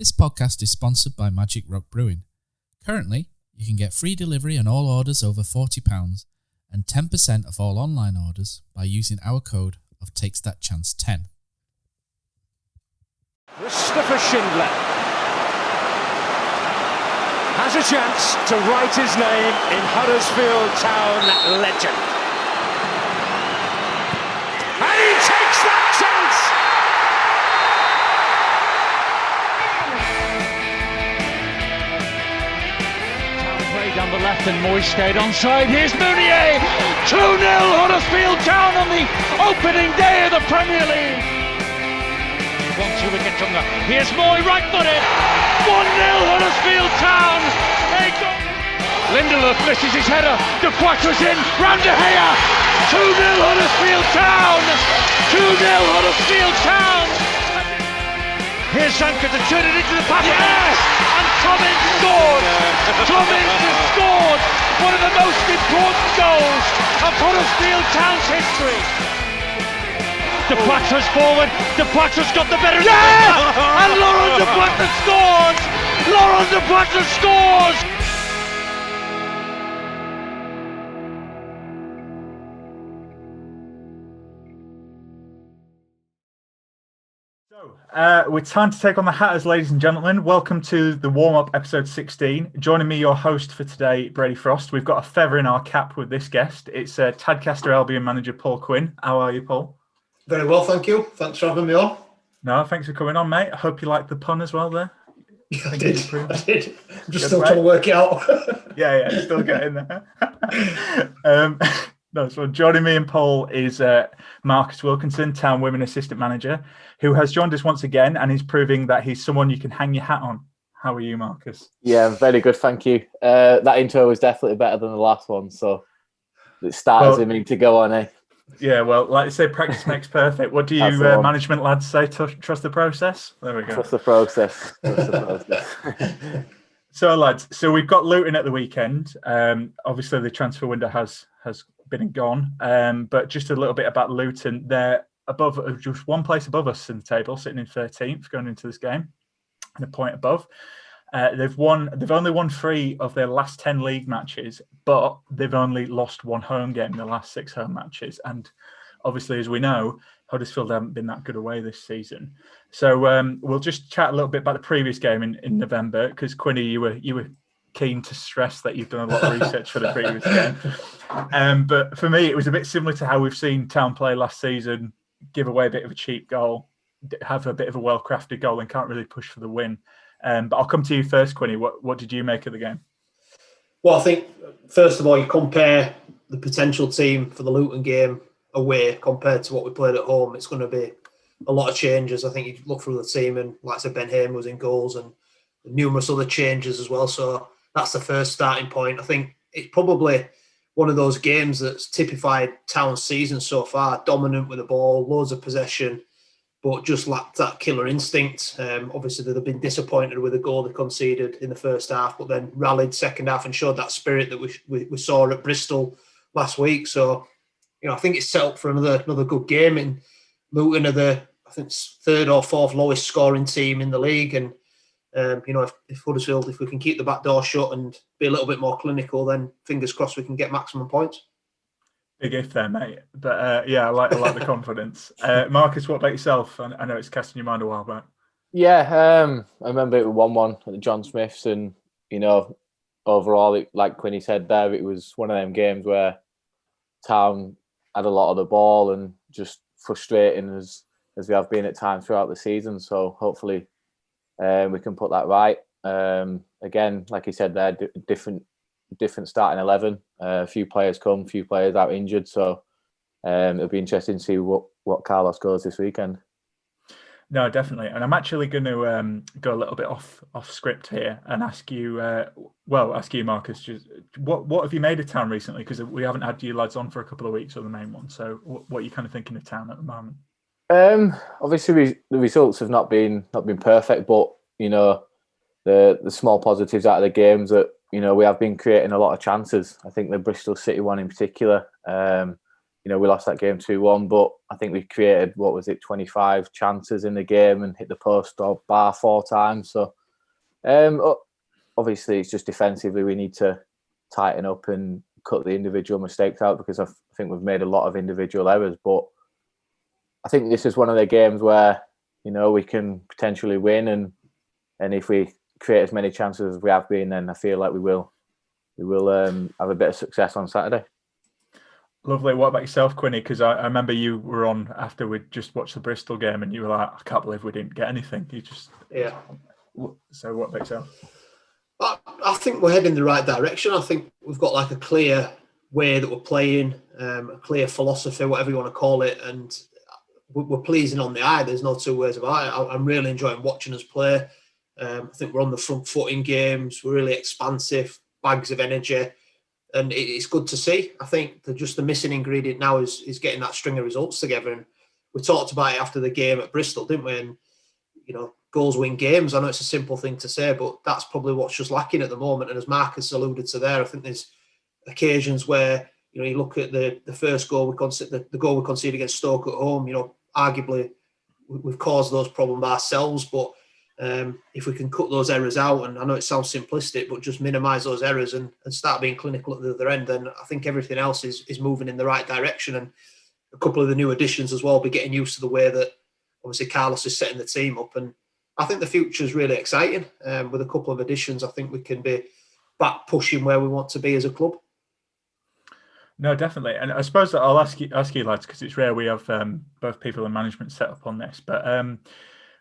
This podcast is sponsored by Magic Rock Brewing. Currently, you can get free delivery on all orders over £40 and 10% of all online orders by using our code of TakesThatChance10. Christopher Schindler has a chance to write his name in Huddersfield Town legend. And he takes that chance! Brady down the left and Moy stayed onside. Here's Mounier! 2-0 Huddersfield Town on the opening day of the Premier League. 1-2 wicket Tunga. Here's Moy, right-footed. 1-0 Huddersfield Town. Lindelof misses his header. De Quattro's in. Round De Gea. 2-0 Huddersfield Town. 2-0 Huddersfield Town. Here's Sanka to turn it into the pass. Yes! And Tommins scored. Tommins has scored one of the most important goals of Huddersfield Town's history. De Quattro's forward. De Quattro's got the better. Yes! And Laurent De Quattro scores. Laurent De Quattro scores. We're time to take on the Hatters, ladies and gentlemen. Welcome to the warm-up episode 16. Joining me, your host for today, Brady Frost. We've got a feather in our cap with this guest. It's Tadcaster Albion manager Paul Quinn. How are you, Paul? Very well, thank you. Thanks for having me on. No, thanks for coming on, mate. I hope you liked the pun as well there. Yeah, I did. I'm just still trying to work it out. yeah, still getting there. No, so joining me and Paul is Marcus Wilkinson, Town Women Assistant Manager, who has joined us once again and is proving that he's someone you can hang your hat on. How are you, Marcus? Yeah, very good, thank you. That intro was definitely better than the last one, so it started me to go on, eh? Yeah, well, like I say, practice makes perfect. What do you management lads say? Trust the process? There we go. Trust the process. Trust the process. So, lads, we've got Luton at the weekend. Obviously, the transfer window has been and gone. But just a little bit about Luton. They're just one place above us in the table, sitting in 13th going into this game, and a point above. They've only won 3 of their last 10 league matches, but they've only lost 1 home game in the last 6 home matches. And obviously, as we know, Huddersfield haven't been that good away this season. So we'll just chat a little bit about the previous game in November, because Quinny, you were keen to stress that you've done a lot of research for the previous game. But for me, it was a bit similar to how we've seen Town play last season, give away a bit of a cheap goal, have a bit of a well-crafted goal and can't really push for the win. But I'll come to you first, Quinny. What did you make of the game? Well, I think, first of all, you compare the potential team for the Luton game away compared to what we played at home. It's going to be a lot of changes. I think you look through the team and, like I said, Ben Hamer was in goals and numerous other changes as well. So that's the first starting point. I think it's probably one of those games that's typified Town's season so far. Dominant with the ball, loads of possession, but just lacked that killer instinct. Obviously, they've been disappointed with the goal they conceded in the first half, but then rallied second half and showed that spirit that we saw at Bristol last week. So, I think it's set up for another good game. And Luton are the, I think, 3rd or 4th lowest scoring team in the league. And, if Huddersfield, if we can keep the back door shut and be a little bit more clinical, then fingers crossed we can get maximum points. Big if there, mate. But I like the confidence. Marcus, what about yourself? I know it's casting your mind a while back. Yeah, I remember it was 1-1 at the John Smiths, and overall, like Quinny said there, it was one of them games where Town had a lot of the ball and just frustrating as we have been at times throughout the season. So hopefully we can put that right. Again, like you said there, different starting 11. A few players come, few players out injured. So it'll be interesting to see what Carlos goes this weekend. No, definitely. And I'm actually going to go a little bit off script here and ask you, Marcus, just what have you made of Town recently? Because we haven't had you lads on for a couple of weeks, or the main one. So what are you kind of thinking of Town at the moment? Obviously, the results have not been perfect, but the small positives out of the games that we have been creating a lot of chances. I think the Bristol City one in particular, we lost that game 2-1, but I think we created, 25 chances in the game and hit the post or bar 4 times. So obviously it's just defensively we need to tighten up and cut the individual mistakes out, because I think we've made a lot of individual errors. But I think this is one of the games where, we can potentially win, and if we create as many chances as we have been, then I feel like we will have a bit of success on Saturday. Lovely. What about yourself, Quinny? Because I remember you were on after we just watched the Bristol game, and you were like, I can't believe we didn't get anything. Yeah. So what about yourself? I think we're heading in the right direction. I think we've got like a clear way that we're playing, a clear philosophy, whatever you want to call it, and we're pleasing on the eye. There's no two ways about it. I'm really enjoying watching us play. I think we're on the front foot in games. We're really expansive, bags of energy, and it's good to see. I think just the missing ingredient now is getting that string of results together. And we talked about it after the game at Bristol, didn't we? And goals win games. I know it's a simple thing to say, but that's probably what's just lacking at the moment. And as Marcus alluded to there, I think there's occasions where you look at the first goal we conceded, the goal we conceded against Stoke at home. Arguably we've caused those problems ourselves, but if we can cut those errors out, and I know it sounds simplistic, but just minimise those errors and start being clinical at the other end, then I think everything else is moving in the right direction. And a couple of the new additions as well, be getting used to the way that obviously Carlos is setting the team up. And I think the future is really exciting. With a couple of additions, I think we can be back pushing where we want to be as a club. No, definitely. And I suppose that I'll ask you lads, because it's rare we have both people in management set up on this. But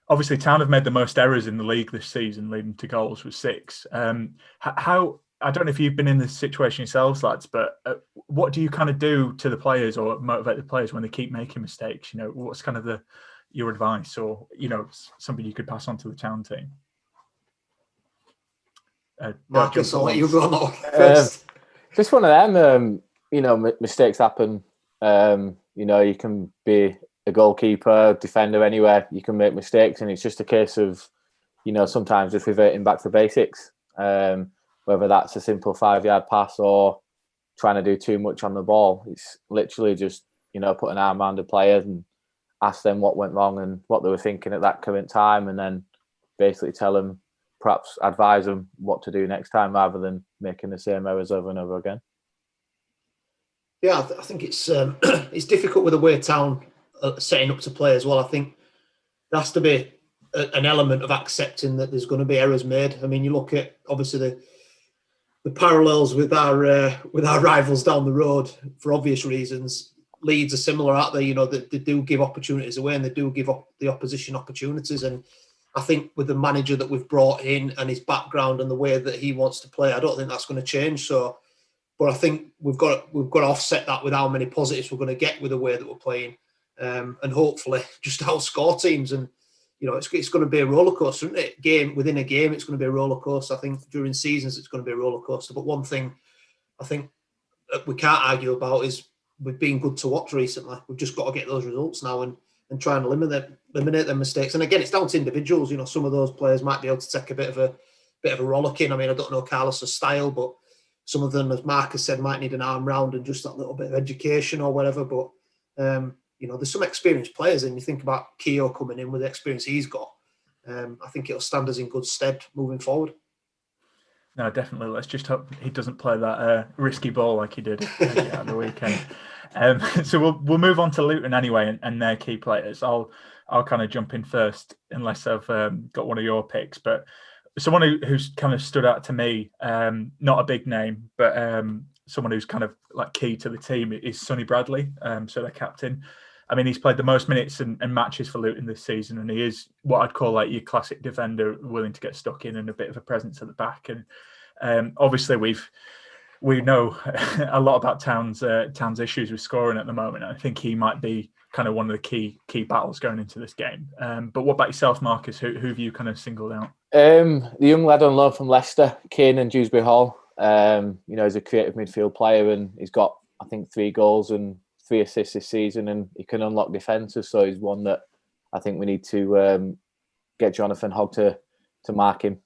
obviously, Town have made the most errors in the league this season, leading to goals with 6. How, I don't know if you've been in this situation yourselves, lads, but what do you kind of do to the players or motivate the players when they keep making mistakes? What's kind of your advice, or something you could pass on to the Town team? Marcus, I'll let you go on first. Just one of them. Mistakes happen. You can be a goalkeeper, defender, anywhere. You can make mistakes, and it's just a case of, sometimes just reverting back to basics. Whether that's a simple 5-yard pass or trying to do too much on the ball. It's literally just, put an arm around a player and ask them what went wrong and what they were thinking at that current time, and then basically tell them, perhaps advise them what to do next time, rather than making the same errors over and over again. Yeah, I think it's difficult with the way Town are setting up to play as well. I think there has to be an element of accepting that there's going to be errors made. I mean, you look at obviously the parallels with our rivals down the road for obvious reasons. Leeds are similar, aren't they? They do give opportunities away, and they do give up the opposition opportunities. And I think with the manager that we've brought in and his background and the way that he wants to play, I don't think that's going to change. But I think we've got to offset that with how many positives we're going to get with the way that we're playing, and hopefully just outscore teams. And it's going to be a roller coaster, isn't it? Game within a game, it's going to be a roller coaster. I think during seasons, it's going to be a roller coaster. But one thing I think we can't argue about is we've been good to watch recently. We've just got to get those results now and try and eliminate their mistakes. And again, it's down to individuals. Some of those players might be able to take a bit of a rollicking. I mean, I don't know Carlos's style, but some of them, as Marcus said, might need an arm round and just that little bit of education or whatever. But, there's some experienced players, and you think about Keogh coming in with the experience he's got. I think it'll stand us in good stead moving forward. No, definitely. Let's just hope he doesn't play that risky ball like he did at the weekend. So we'll move on to Luton anyway and their key players. I'll kind of jump in first, unless I've got one of your picks. But someone who's kind of stood out to me, not a big name, but someone who's kind of like key to the team is Sonny Bradley, so their captain. I mean, he's played the most minutes and matches for Luton this season, and he is what I'd call like your classic defender, willing to get stuck in and a bit of a presence at the back. And obviously we know a lot about Town's issues with scoring at the moment. I think he might be kind of one of the key battles going into this game. But what about yourself, Marcus? Who have you kind of singled out? The young lad on loan from Leicester, Kane and Dewsbury Hall. He's a creative midfield player, and he's got, I think, 3 goals and 3 assists this season, and he can unlock defences. So he's one that I think we need to get Jonathan Hogg to mark him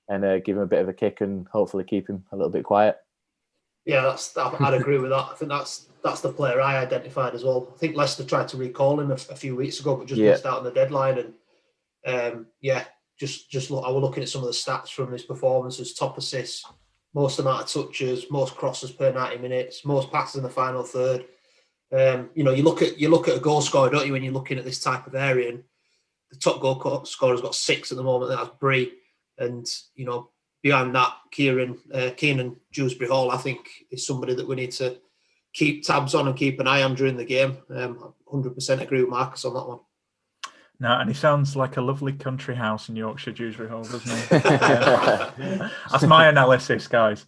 and give him a bit of a kick and hopefully keep him a little bit quiet. Yeah, I'd agree with that. I think that's the player I identified as well. I think Leicester tried to recall him a few weeks ago, but just missed out on the deadline. And just look. I was looking at some of the stats from his performances: top assists, most amount of touches, most crosses per 90 minutes, most passes in the final third. You look at a goal scorer, don't you, when you're looking at this type of area? And the top goal scorer's got 6 at the moment. That's Brady, and behind that, Keenan Dewsbury Hall, I think, is somebody that we need to keep tabs on and keep an eye on during the game. 100% agree with Marcus on that one. No, and he sounds like a lovely country house in Yorkshire, Dewsbury Hall, doesn't he? That's my analysis, guys.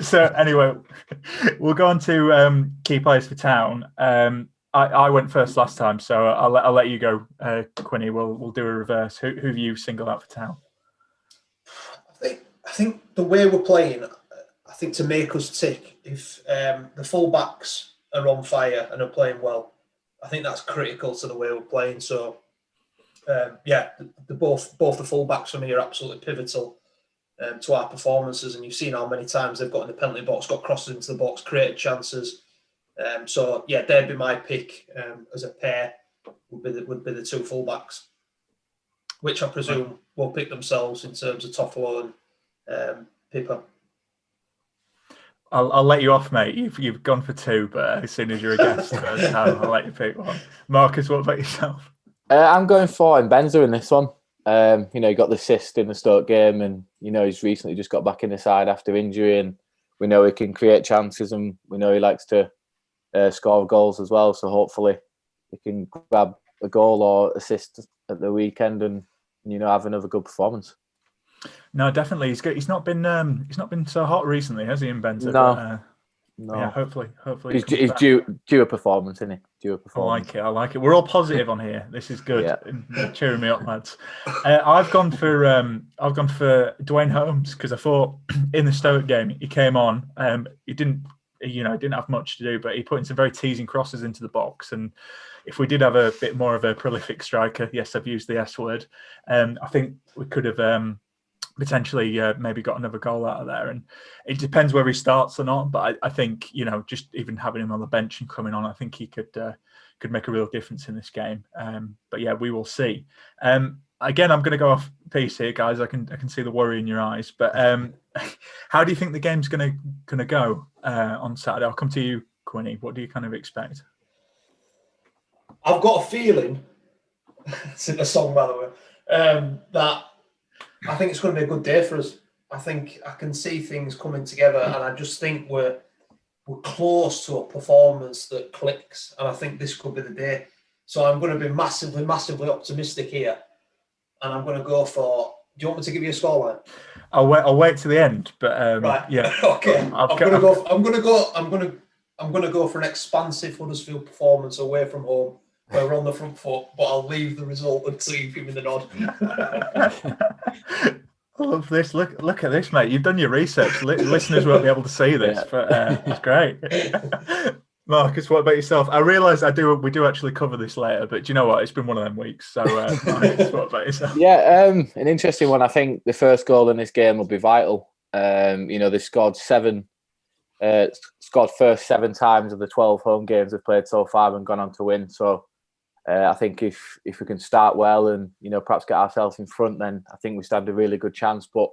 So anyway, we'll go on to key players for Town. I went first last time, so I'll let you go, Quinny. We'll do a reverse. Who have you singled out for Town? I think the way we're playing, I think to make us tick, if the full-backs are on fire and are playing well, I think that's critical to the way we're playing. So, both the full-backs for me are absolutely pivotal to our performances. And you've seen how many times they've got in the penalty box, got crosses into the box, created chances. They'd be my pick as a pair. Would be the 2 full-backs, which I presume will pick themselves in terms of Toffolo and Pippa. I'll let you off, mate. You've gone for 2, but as soon as you're a guest, I'll let you pick one. Marcus, what about yourself? I'm going for Mbenza in this one. He got the assist in the Stoke game, and he's recently just got back in the side after injury, and we know he can create chances, and we know he likes to score goals as well. So hopefully he can grab a goal or assist at the weekend and have another good performance. No, definitely. He's not been so hot recently, has he, Mbenza? No. Yeah, hopefully he's due a performance, isn't he? Due a performance. I like it. We're all positive on here. This is good. Yeah. Cheering me up, lads. I've gone for Dwayne Holmes, because I thought in the Stoke game he came on. He didn't have much to do, but he put in some very teasing crosses into the box. And if we did have a bit more of a prolific striker, yes, I've used the S word, I think we could have potentially maybe got another goal out of there. And it depends whether he starts or not. But I think, just even having him on the bench and coming on, I think he could make a real difference in this game. But yeah, we will see. Again, I'm going to go off piece here, guys. I can see the worry in your eyes. But how do you think the game's going to go on Saturday? I'll come to you, Quinny. What do you kind of expect? I've got a feeling, it's in the song, by the way, that I think it's going to be a good day for us. I think I can see things coming together, and I just think we're close to a performance that clicks, and I think this could be the day. So I'm going to be massively, massively optimistic here, and I'm going to go for. Do you want me to give you a scoreline? I'll wait to the end, but right. Yeah. Okay. I'm going to go for an expansive Huddersfield performance away from home, where we're on the front foot, but I'll leave the result until you give me the nod. I love this. Look at this, mate. You've done your research. Listeners won't be able to see this, but it's great. Marcus, what about yourself? I realise we do actually cover this later, but do you know what? It's been one of them weeks. So, Marcus, what about yourself? Yeah, an interesting one. I think the first goal in this game will be vital. They scored first 7 times of the 12 home games they've played so far and gone on to win. So I think if we can start well and perhaps get ourselves in front, then I think we stand a really good chance. But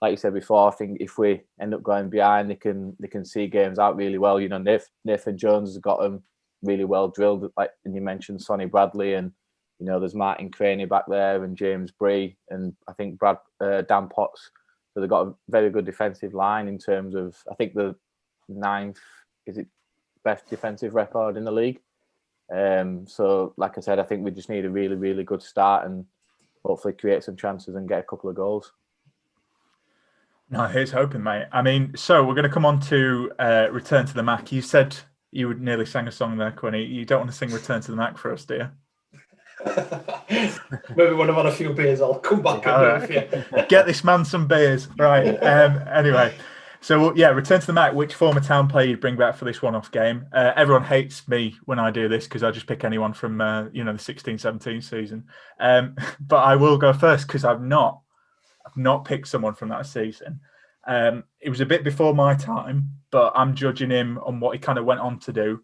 like you said before, I think if we end up going behind, they can see games out really well. Nathan Jones has got them really well drilled, and you mentioned Sonny Bradley, and there's Martin Craney back there and James Bree, and I think Dan Potts. So they've got a very good defensive line in terms of, I think the 9th best defensive record in the league. So like I said, I think we just need a really, really good start and hopefully create some chances and get a couple of goals. No, here's hoping, mate. I mean, so we're going to come on to Return to the Mac. You said you would nearly sang a song there, Quinny. You don't want to sing Return to the Mac for us, do you? Maybe when I've had a few beers, I'll come back and do it for you. Get this man some beers. Right. Anyway. So, yeah, Return to the Mac. Which former Town player you'd bring back for this one-off game? Everyone hates me when I do this because I just pick anyone from, the 16-17 season. But I will go first because I've not picked someone from that season. It was a bit before my time, but I'm judging him on what he kind of went on to do.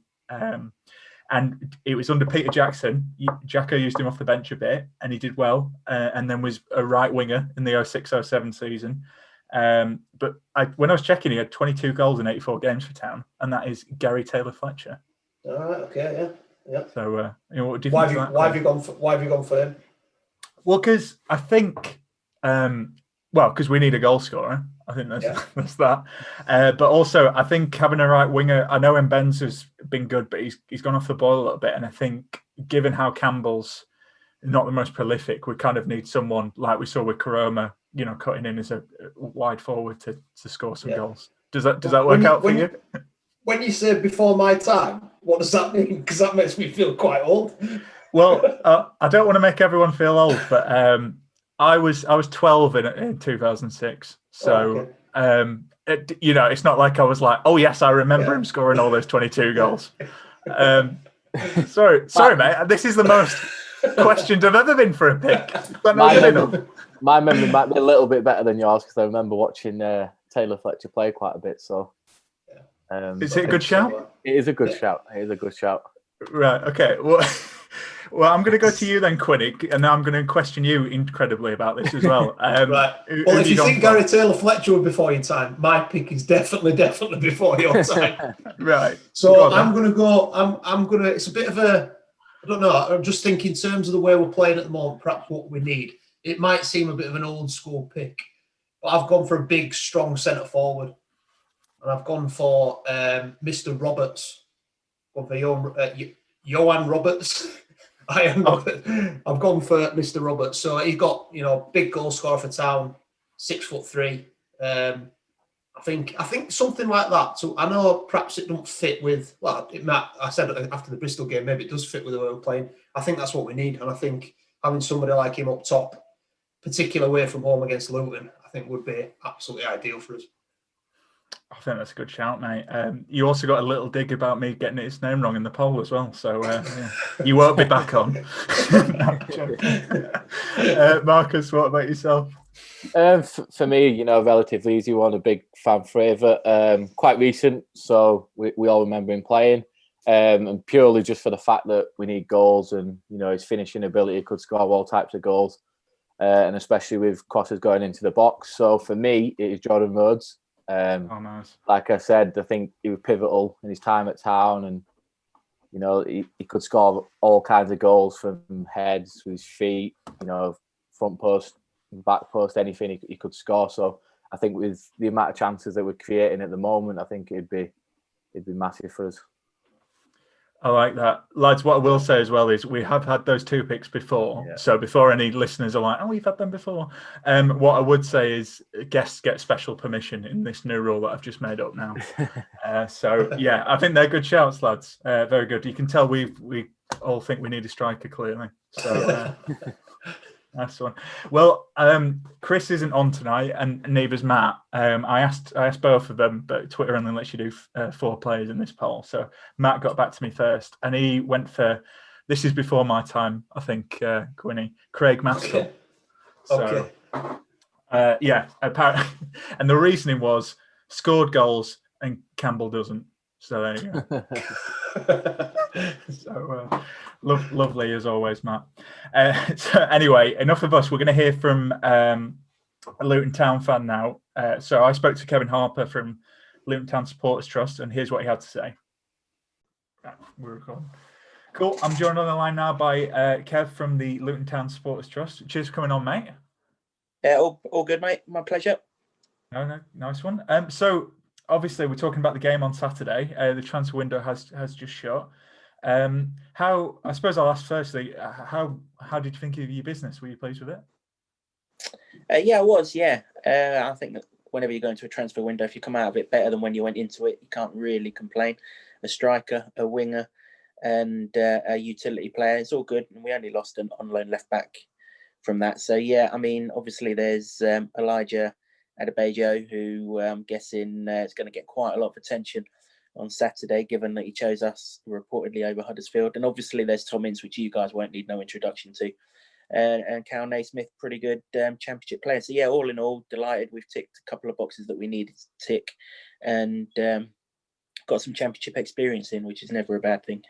And it was under Peter Jackson. Jacko used him off the bench a bit, and he did well, and then was a right winger in the 06-07 season. But when I was checking, he had 22 goals in 84 games for Town, and that is Gary Taylor-Fletcher. All right, okay, yeah. So, what do you why think? Why have you gone for him? Well, because I think, because we need a goal scorer. I think that's that. But also, I think having a right winger. I know Mbenz has been good, but he's gone off the ball a little bit. And I think, given how Campbell's not the most prolific, we kind of need someone like we saw with Karoma, cutting in as a wide forward to score some goals. Does that work out for you? When you say before my time, what does that mean? Because that makes me feel quite old. Well, I don't want to make everyone feel old, but I was 12 in 2006. So, it's not like I was like, oh yes, I remember him scoring all those 22 goals. Sorry, mate. This is the most questioned I've ever been for a pick. My memory might be a little bit better than yours because I remember watching Taylor-Fletcher play quite a bit. So, is it a good shout? It is a good shout. Right. Okay. Well, I'm going to go to you then, Quinny, and now I'm going to question you incredibly about this as well. Right. Well, if you think Gary Taylor-Fletcher was before your time, my pick is definitely before your time. Right. So I'm going to go. I'm going to. It's a bit of a. I don't know. I'm just thinking in terms of the way we're playing at the moment. Perhaps what we need. It might seem a bit of an old school pick, but I've gone for a big, strong centre forward, and I've gone for Mr. Roberts. Gone for Johan Roberts. I've gone for Mr. Roberts. So he got, big goal scorer for Town, 6'3". I think something like that. So I know perhaps it don't fit with. Well, it might. I said after the Bristol game, maybe it does fit with the way we're playing. I think that's what we need, and I think having somebody like him up top, particularly away from home against Luton, I think would be absolutely ideal for us. I think that's a good shout, mate. You also got a little dig about me getting his name wrong in the poll as well, so you won't be back on. Marcus, what about yourself? For me, relatively easy one, a big fan favourite. Quite recent, so we all remember him playing. And purely just for the fact that we need goals and, his finishing ability could score all types of goals. And especially with crosses going into the box. So for me, it is Jordan Rhodes. Nice. Like I said, I think he was pivotal in his time at Town, and he could score all kinds of goals from heads, with his feet, front post, back post, anything he could score. So I think with the amount of chances that we're creating at the moment, I think it'd be massive for us. I like that. Lads, what I will say as well is we have had those two picks before. Yeah. So before any listeners are like, oh, we've had them before. What I would say is guests get special permission in this new rule that I've just made up now. I think they're good shouts, lads. Very good. You can tell we all think we need a striker, clearly. So that's one. Well, Chris isn't on tonight, and neither's Matt. I asked both of them, but Twitter only lets you do 4 players in this poll. So Matt got back to me first, and he went for. This is before my time, I think, Quinny. Craig Maskell. Okay. Apparently, and the reasoning was scored goals and Campbell doesn't. So there you go. So lovely as always, Matt. So anyway, enough of us. We're going to hear from a Luton Town fan now. So I spoke to Kevin Harper from Luton Town Supporters Trust, and here's what he had to say. We're recording. Cool. I'm joined on the line now by Kev from the Luton Town Supporters Trust. Cheers for coming on, mate. Yeah, all good, mate. My pleasure. No, nice one. So obviously, we're talking about the game on Saturday. The transfer window has just shut. I suppose I'll ask firstly, how did you think of your business? Were you pleased with it? Yeah, I was. Yeah, I think that whenever you go into a transfer window, if you come out of it better than when you went into it, you can't really complain. A striker, a winger, and a utility player, it's all good. And we only lost an on-loan left back from that. So yeah, I mean, obviously there's Elijah Adebayo, who I'm guessing is going to get quite a lot of attention on Saturday, given that he chose us reportedly over Huddersfield. And obviously there's Tom Ince, which you guys won't need no introduction to. and Cal Naismith, pretty good Championship player. So yeah, all in all, delighted. We've ticked a couple of boxes that we needed to tick, and got some Championship experience in, which is never a bad thing.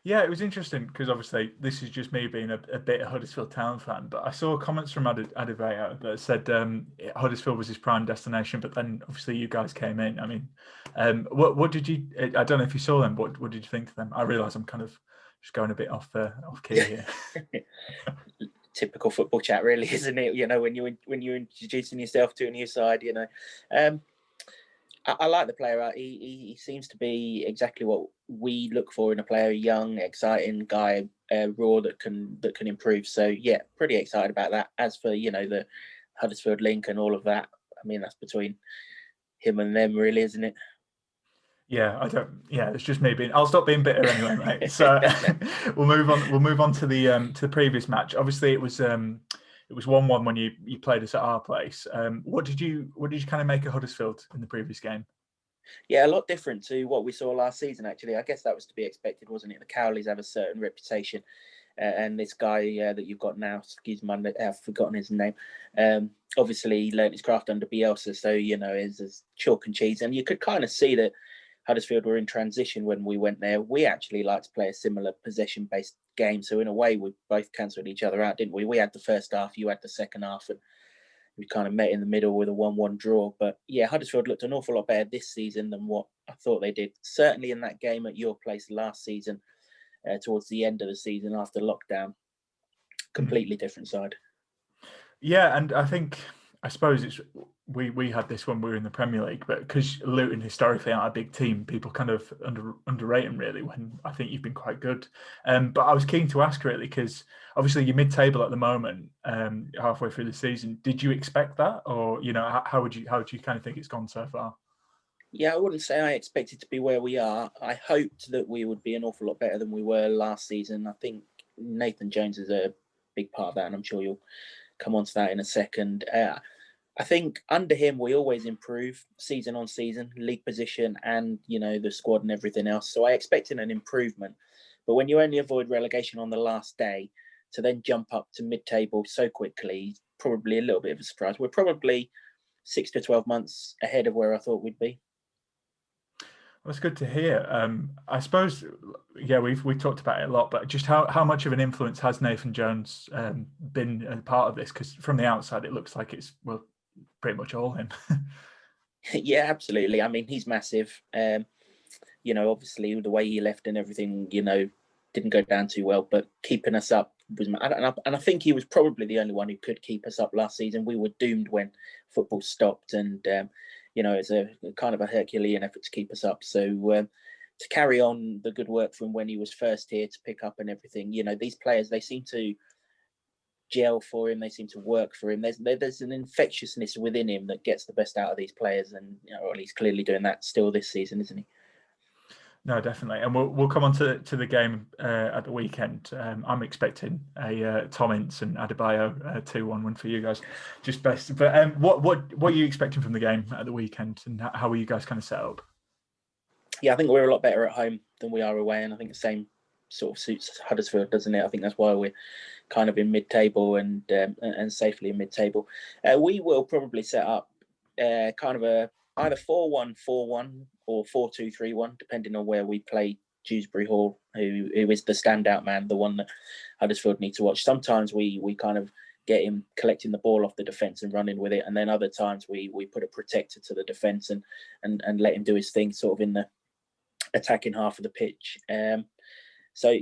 Yeah, it was interesting because obviously this is just me being a bit of Huddersfield Town fan, but I saw comments from Adebayo that said Huddersfield was his prime destination, but then obviously you guys came in. I mean, what did you? I don't know if you saw them. What did you think of them? I realise I'm kind of just going a bit off key here. Typical football chat, really, isn't it? You know, when you're introducing yourself to a new side, you know. I like the player. He seems to be exactly what we look for in a player: a young, exciting guy, raw that can improve. So yeah, pretty excited about that. As for the Huddersfield link and all of that, I mean that's between him and them, really, isn't it? Yeah, I don't. Yeah, it's just me being. I'll stop being bitter anyway, mate. So we'll move on. We'll move on to the previous match. Obviously, it was 1-1 when you played us at our place. What did you kind of make of Huddersfield in the previous game? Yeah, a lot different to what we saw last season, actually. I guess that was to be expected, wasn't it? The Cowleys have a certain reputation. And this guy that you've got now, excuse me, I've forgotten his name. Obviously, he learned his craft under Bielsa, so, is chalk and cheese. And you could kind of see that Huddersfield were in transition when we went there. We actually like to play a similar possession-based game. So in a way, we both cancelled each other out, didn't we? We had the first half, you had the second half, and we kind of met in the middle with a 1-1 draw. But yeah, Huddersfield looked an awful lot better this season than what I thought they did. Certainly in that game at your place last season, towards the end of the season after lockdown. Completely different side. Yeah, and I suppose it's we had this when we were in the Premier League, but because Luton historically aren't a big team, people kind of underrate them really, when I think you've been quite good. But I was keen to ask really, because obviously you're mid-table at the moment, halfway through the season. Did you expect that, or how would you kind of think it's gone so far? Yeah, I wouldn't say I expected to be where we are. I hoped that we would be an awful lot better than we were last season. I think Nathan Jones is a big part of that, and I'm sure you'll come on to that in a second. I think under him, we always improve season on season, league position and, the squad and everything else. So I expected an improvement. But when you only avoid relegation on the last day, to then jump up to mid-table so quickly, probably a little bit of a surprise. We're probably 6 to 12 months ahead of where I thought we'd be. That's good to hear. I suppose, yeah, we've talked about it a lot, but just how much of an influence has Nathan Jones been a part of this? Because from the outside, it looks like it's, well, pretty much all him. Yeah, absolutely. I mean, he's massive. Obviously the way he left and everything, didn't go down too well, but keeping us up was, and I think he was probably the only one who could keep us up last season. We were doomed when football stopped, and it's a kind of a Herculean effort to keep us up. So to carry on the good work from when he was first here to pick up and everything, these players, they seem to gel for him. They seem to work for him. There's an infectiousness within him that gets the best out of these players, and or he's clearly doing that still this season, isn't he? No, definitely, and we'll come on to the game at the weekend. I'm expecting a Tom Ince and Adebayo 2-1 win for you guys, just best. But what are you expecting from the game at the weekend, and how are you guys kind of set up? Yeah, I think we're a lot better at home than we are away, and I think the same sort of suits Huddersfield, doesn't it? I think that's why we're kind of in mid-table and safely in mid-table. We will probably set up kind of a either 4-1-4-1 or 4-2-3-1, depending on where we play Dewsbury Hall, who is the standout man, the one that Huddersfield need to watch. Sometimes we kind of get him collecting the ball off the defence and running with it, and then other times we put a protector to the defence and let him do his thing sort of in the attacking half of the pitch. So,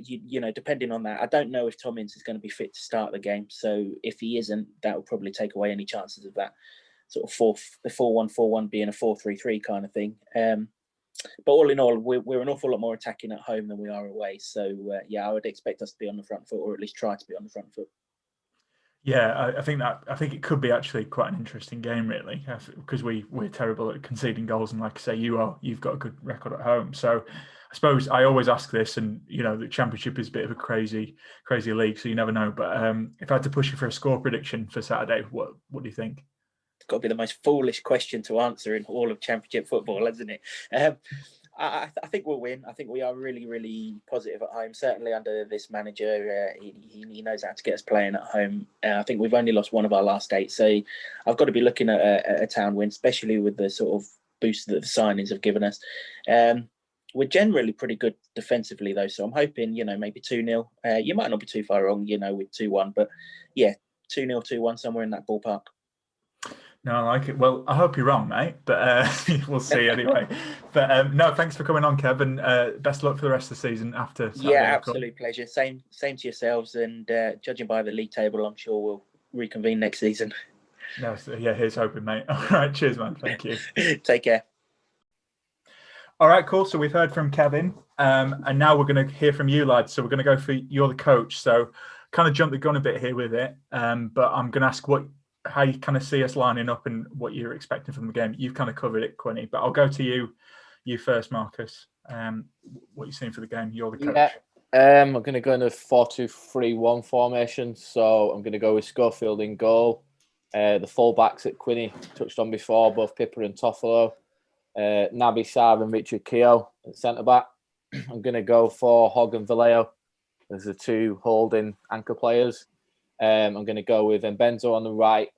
depending on that, I don't know if Tom Ince is going to be fit to start the game. So if he isn't, that will probably take away any chances of that sort of the 4-1-4-1 being a 4-3-3 kind of thing. But all in all, we're an awful lot more attacking at home than we are away. So, I would expect us to be on the front foot, or at least try to be on the front foot. Yeah, I think it could be actually quite an interesting game, really, because we're terrible at conceding goals, and like I say, you've got a good record at home. So I suppose I always ask this, and the Championship is a bit of a crazy league, so you never know. But if I had to push you for a score prediction for Saturday, what do you think? It's got to be the most foolish question to answer in all of Championship football, hasn't it? I think we'll win. I think we are really, really positive at home. Certainly under this manager, he knows how to get us playing at home. I think we've only lost one of our last 8, so I've got to be looking at a Town win, especially with the sort of boost that the signings have given us. We're generally pretty good defensively, though, so I'm hoping, maybe 2-0. You might not be too far wrong, with 2-1, but yeah, 2-0, 2-1, somewhere in that ballpark. No, I like it. Well, I hope you're wrong, mate, but we'll see anyway. But no, thanks for coming on, Kev, and best of luck for the rest of the season after Saturday. Yeah, absolute pleasure. Same to yourselves, and judging by the league table, I'm sure we'll reconvene next season. No, so, yeah, here's hoping, mate. All right, cheers, man. Thank you. Take care. All right, cool. So we've heard from Kevin, and now we're going to hear from you, lads. So we're going to go for you're the coach. So kind of jump the gun a bit here with it, but I'm going to ask how you kind of see us lining up and what you're expecting from the game. You've kind of covered it, Quinny, but I'll go to you first, Marcus. What you're seeing for the game? You're the coach. Yeah, I'm going to go in a 4-2-3-1 formation. So I'm going to go with Schofield in goal. The full-backs that Quinny touched on before, both Pippa and Toffolo. Naby Sarr and Richard Keogh at centre-back. I'm going to go for Hogg and Vallejo as the 2 holding anchor players. I'm going to go with Benzo on the right,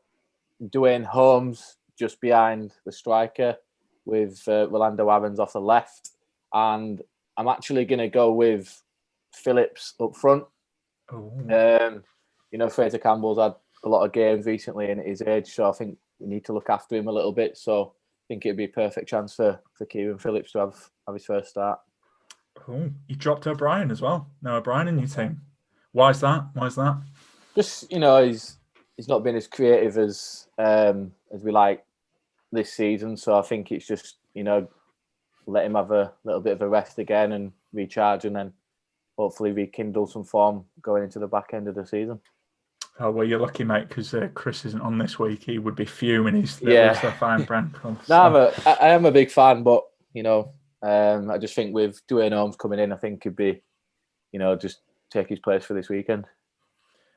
Dwayne Holmes just behind the striker, with Rolando Aarons off the left. And I'm actually going to go with Phillips up front. Fraser Campbell's had a lot of games recently in his age, so I think we need to look after him a little bit. So I think it'd be a perfect chance for Kieran Phillips to have his first start. Oh, you dropped O'Brien as well. No O'Brien in your team. Why is that? Just, he's not been as creative as we like this season. So I think it's just, let him have a little bit of a rest again and recharge, and then hopefully rekindle some form going into the back end of the season. Oh, well, you're lucky, mate, because Chris isn't on this week. He would be fuming. He's the fine brand club. So. No, I am a big fan, but, I just think with Dwayne Holmes coming in, I think he'd be, just take his place for this weekend.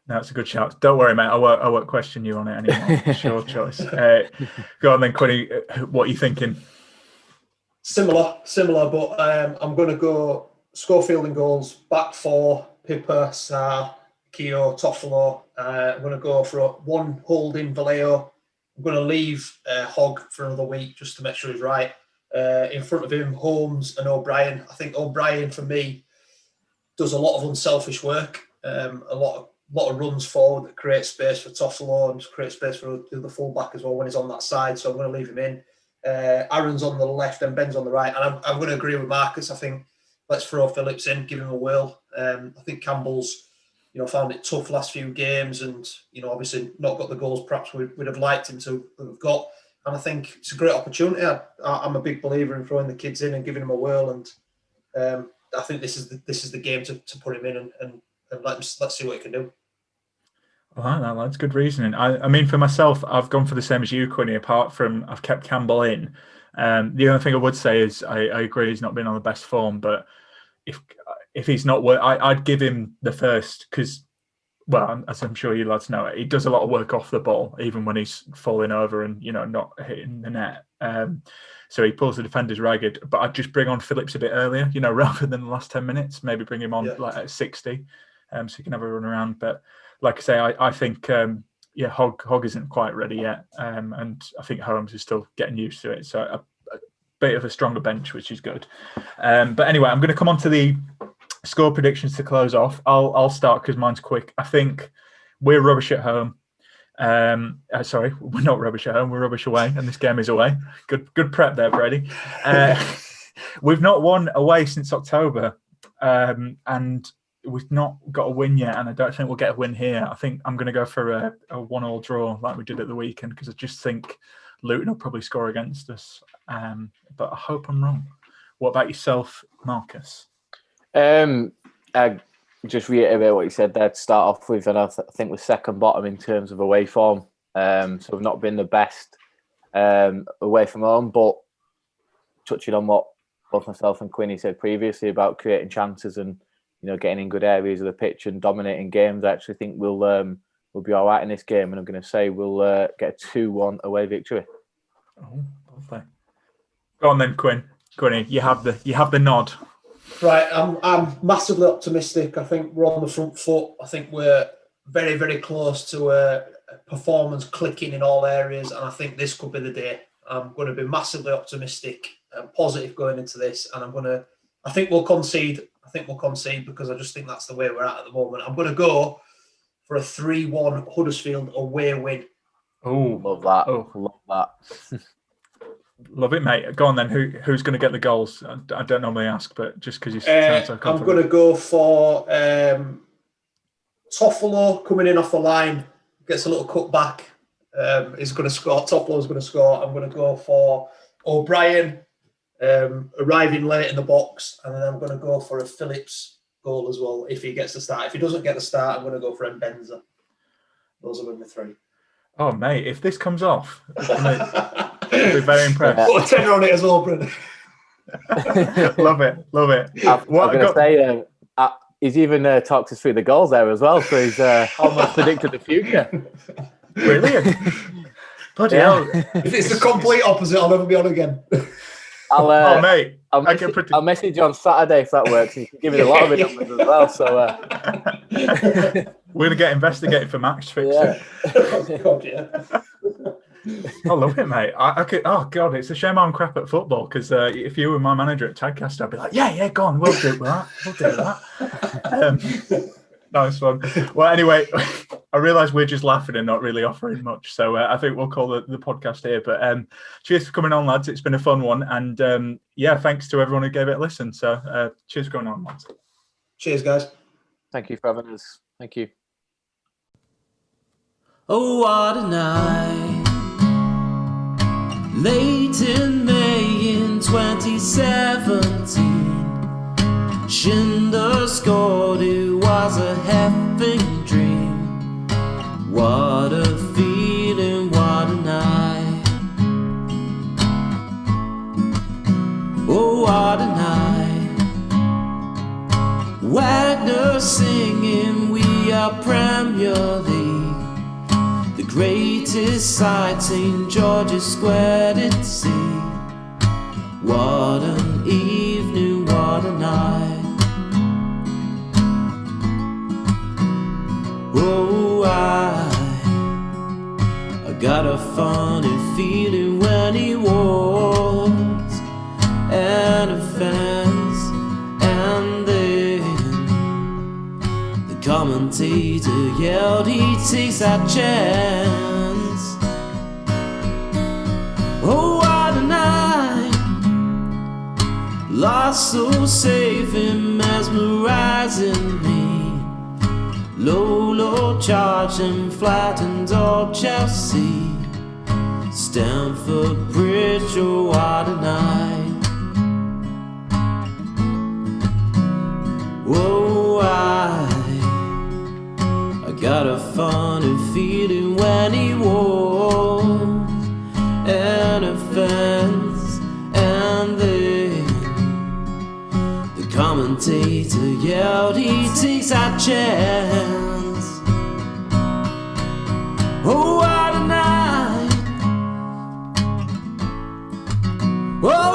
No, it's a good shout. Don't worry, mate. I won't question you on it anymore. It's your choice. Go on then, Quinny. What are you thinking? Similar, but I'm going to go Schofield in goals, back 4, Pippa, Sarr, Keogh, Toffolo. I'm going to go for 1 holding Vallejo. I'm going to leave Hogg for another week just to make sure he's right. In front of him, Holmes and O'Brien. I think O'Brien, for me, does a lot of unselfish work. A lot of runs forward that create space for Toffolo and create space for the fullback as well when he's on that side. So I'm going to leave him in. Aaron's on the left and Ben's on the right. And I'm going to agree with Marcus. I think let's throw Phillips in, give him a whirl. I think Campbell's, found it tough last few games and, obviously not got the goals perhaps we'd have liked him to have got. And I think it's a great opportunity. I'm a big believer in throwing the kids in and giving them a whirl. And I think this is the game to put him in and let's see what he can do. Well, that's good reasoning. I mean, for myself, I've gone for the same as you, Quinny, apart from I've kept Campbell in. The only thing I would say is I agree he's not been on the best form, but if he's not, I'd give him the first because, well, as I'm sure you lads know, he does a lot of work off the ball, even when he's falling over and, not hitting the net. So he pulls the defenders ragged, but I'd just bring on Phillips a bit earlier, rather than the last 10 minutes, maybe bring him on at 60 so he can have a run around. But like I say, I think, Hogg isn't quite ready yet. And I think Holmes is still getting used to it. So a bit of a stronger bench, which is good. But anyway, I'm going to come on to the score predictions to close off. I'll start because mine's quick. I think we're rubbish at home. Sorry, we're not rubbish at home. We're rubbish away, and this game is away. Good prep there, Brady. We've not won away since October, and we've not got a win yet, and I don't think we'll get a win here. I think I'm going to go for a 1-1 draw like we did at the weekend because I just think Luton will probably score against us. But I hope I'm wrong. What about yourself, Marcus? I just reiterate what you said there to start off with, and I think we're second bottom in terms of away form. So we've not been the best away from home, but touching on what both myself and Quinny said previously about creating chances and getting in good areas of the pitch and dominating games, I actually think we'll be all right in this game, and I'm going to say we'll get a 2-1 away victory. Oh, lovely. Go on then, Quinn. Quinny, you have the nod. Right, I'm massively optimistic. I think we're on the front foot. I think we're very, very close to a performance clicking in all areas, and I think this could be the day. I'm going to be massively optimistic and positive going into this, and I think we'll concede. I think we'll concede because I just think that's the way we're at the moment. I'm going to go for a 3-1 Huddersfield away win. Oh, love that! Oh, love that! Love it, mate. Go on then. Who's going to get the goals? I don't normally ask, but just because you sound so confident. I'm going to go for Toffolo coming in off the line, gets a little cut back. Is going to score. Toffolo's going to score. I'm going to go for O'Brien arriving late in the box, and then I'm going to go for a Phillips goal as well if he gets the start. If he doesn't get the start, I'm going to go for Mbenza. Those are my 3. Oh, mate, if this comes off, I'll be very impressed. Put a tenner on it as well, Brady. Love it. I'm going to say he's even talked us through the goals there as well, so he's almost predicted the future. Brilliant. Bloody hell. If it's the complete opposite, I'll never be on again. Mate. I'll message you on Saturday if that works. You can give me a lot of it numbers as well. So we're gonna get investigated for match fixing. Yeah. Oh, God, yeah. I love it, mate. I could. Oh God, it's a shame I'm crap at football because if you were my manager at Tadcaster, I'd be like, yeah, go on, we'll do that. Nice one. Well, anyway, I realise we're just laughing and not really offering much, so I think we'll call the podcast here. But cheers for coming on, lads. It's been a fun one, and thanks to everyone who gave it a listen. So cheers for coming on, lads. Cheers, guys. Thank you for having us. Thank you. Oh, what a night. Late in May in 2017, Schindler scored, it was a heaven dream. What a feeling, what a night. Oh, what a night. Wagner singing, we are Premier League. The greatest sight St. George's Square did see. What an evening, what a night. Oh, I got a funny feeling when he walks and a fence, and then the commentator yelled he takes that chance. Oh, what a night. Lost so safe and mesmerizing me. Low charge and flattened old Chelsea. Stamford Bridge, oh what a night. Whoa, I got a funny feeling when he walks and a fence, and then the commentator yelled he takes that chance. Oh, what a night. Oh,